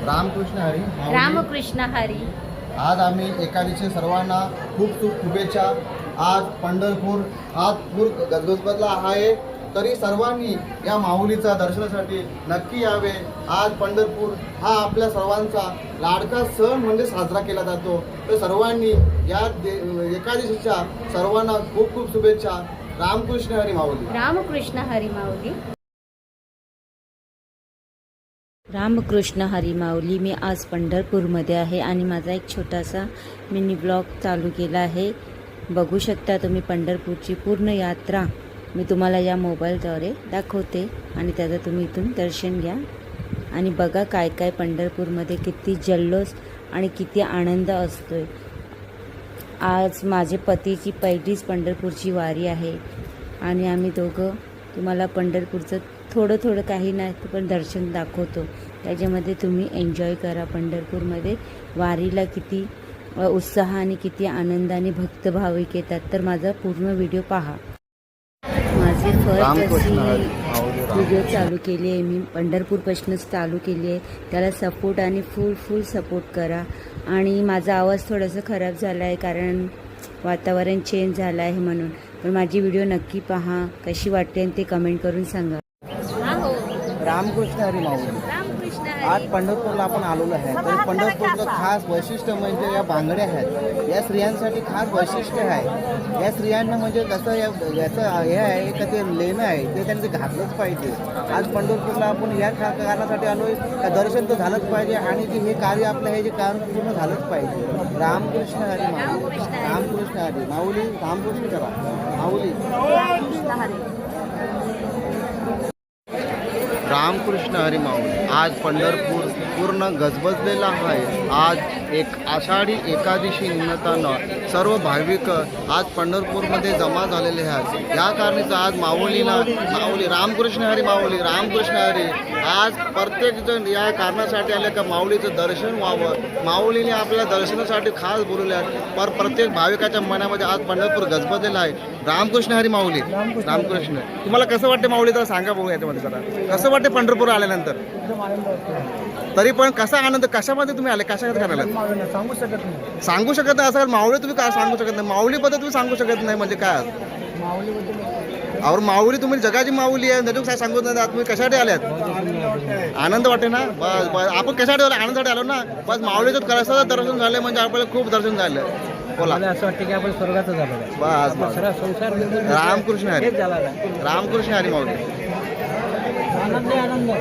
रामकृष्ण हरी. रामकृष्ण हरी. आज आम्ही एकादशी सर्वांना खूप खूप शुभेच्छा. आज पंढरपूर आज पूर गजबजला आहे, तरी सर्वांनी या माऊलीचा दर्शनासाठी नक्की यावे. आज पंढरपूर हा आपल्या सर्वांचा लाडका सण म्हणजे साजरा केला जातो. तर सर्वांनी या एकादशीच्या सर्वांना खूप खूप शुभेच्छा. रामकृष्ण हरी माऊली. रामकृष्ण हरी माऊली. रामकृष्ण हरी माऊली. मी आज पंढरपूरमध्ये आहे आणि माझा एक छोटासा मिनी ब्लॉग चालू केला आहे. बघू शकता तुम्ही पंढरपूरची पूर्ण यात्रा मी तुम्हाला या मोबाईलद्वारे दाखवते आणि त्याचं तुम्ही इथून दर्शन घ्या आणि बघा काय काय पंढरपूरमध्ये किती जल्लोष आणि किती आनंद असतोय. आज माझे पतीची पहिलीच पंढरपूरची वारी आहे आणि आम्ही दोघं तुम्हाला पंढरपूरचं थोडं काही नाही पण दर्शन दाखवतो. त्याच्यामध्ये तुम्ही एन्जॉय करा. पंढरपूरमध्ये वारीला किती उत्साह आणि किती आनंदाने भक्त भाविक येतात. तर माझा पूर्ण व्हिडिओ पहा. माझी फर्स्ट अशी व्हिडिओ चालू केली आहे मी. पंढरपूरपासूनच चालू केली आहे. त्याला सपोर्ट आणि फुल सपोर्ट करा. आणि माझा आवाज थोडासा खराब झाला आहे कारण वातावरण चेंज झालं आहे म्हणून. पण माझी व्हिडिओ नक्की पहा. कशी वाटते आणि ते कमेंट करून सांगा. रामकृष्ण हरी माऊली. आज पंढरपूरला आपण आलेलो आहे. तर पंढरपूरचं खास वैशिष्ट्य म्हणजे या बांगड्या आहेत. या स्त्रियांसाठी खास वैशिष्ट्य आहे. या स्त्रियांना म्हणजे कसं याचं हे आहे का ते लेणं आहे ते त्यांनी घातलंच पाहिजे. आज पंढरपूरला आपण या कारणासाठी आलो आहे का दर्शन तर झालंच पाहिजे आणि हे कार्य आपलं हे जे कार्य पूर्ण झालंच पाहिजे. रामकृष्ण हरी माऊली. रामकृष्ण हरी माऊली. रामकृष्ण करा माऊली. रामकृष्ण हरी माऊली. आज पंढरपूर पूर्ण गजबजलेला आहे. आज एक आषाढी एकादशी निमित्तानं सर्व भाविक आज पंढरपूरमध्ये जमा झालेले आहेत. या कारणाचं आज माऊली रामकृष्ण हरी माऊली. रामकृष्ण हरी. आज प्रत्येकजण या कारणासाठी आले का माऊलीचं दर्शन व्हावं. माऊलीने आपल्याला दर्शनासाठी खास बोलवले आहेत. पर प्रत्येक भाविकाच्या मनामध्ये आज पंढरपूर गजबजलेला आहे. रामकृष्ण हरी माऊली. रामकृष्ण. तुम्हाला कसं वाटते माऊली तर सांगा बघू याच्यामध्ये जरा. कसं वाटते पंढरपूर आल्यानंतर? तरी पण कसा आनंद कशामध्ये तुम्ही आले कशामध्ये करायला सांगू शकत नाही. असं माऊली तुम्ही काय सांगू शकत नाही. माऊलीबद्दल तुम्ही सांगू शकत नाही म्हणजे काय? और माऊली तुम्ही जगाची माऊली आहे त्याच्यात काय सांगू नाही. तुम्ही कशासाठी आल्यात? आनंद वाटे ना. बस आपण कशासाठी आलो? आनंदासाठी आलो ना. बस माऊलीचं कसं दर्शन झालं म्हणजे आपल्याला खूप दर्शन झालं. बोला. असं वाटतं की आपण स्वर्गाचं झालं. बस रामकृष्ण हरी. रामकृष्ण हरी माऊली. आनंद.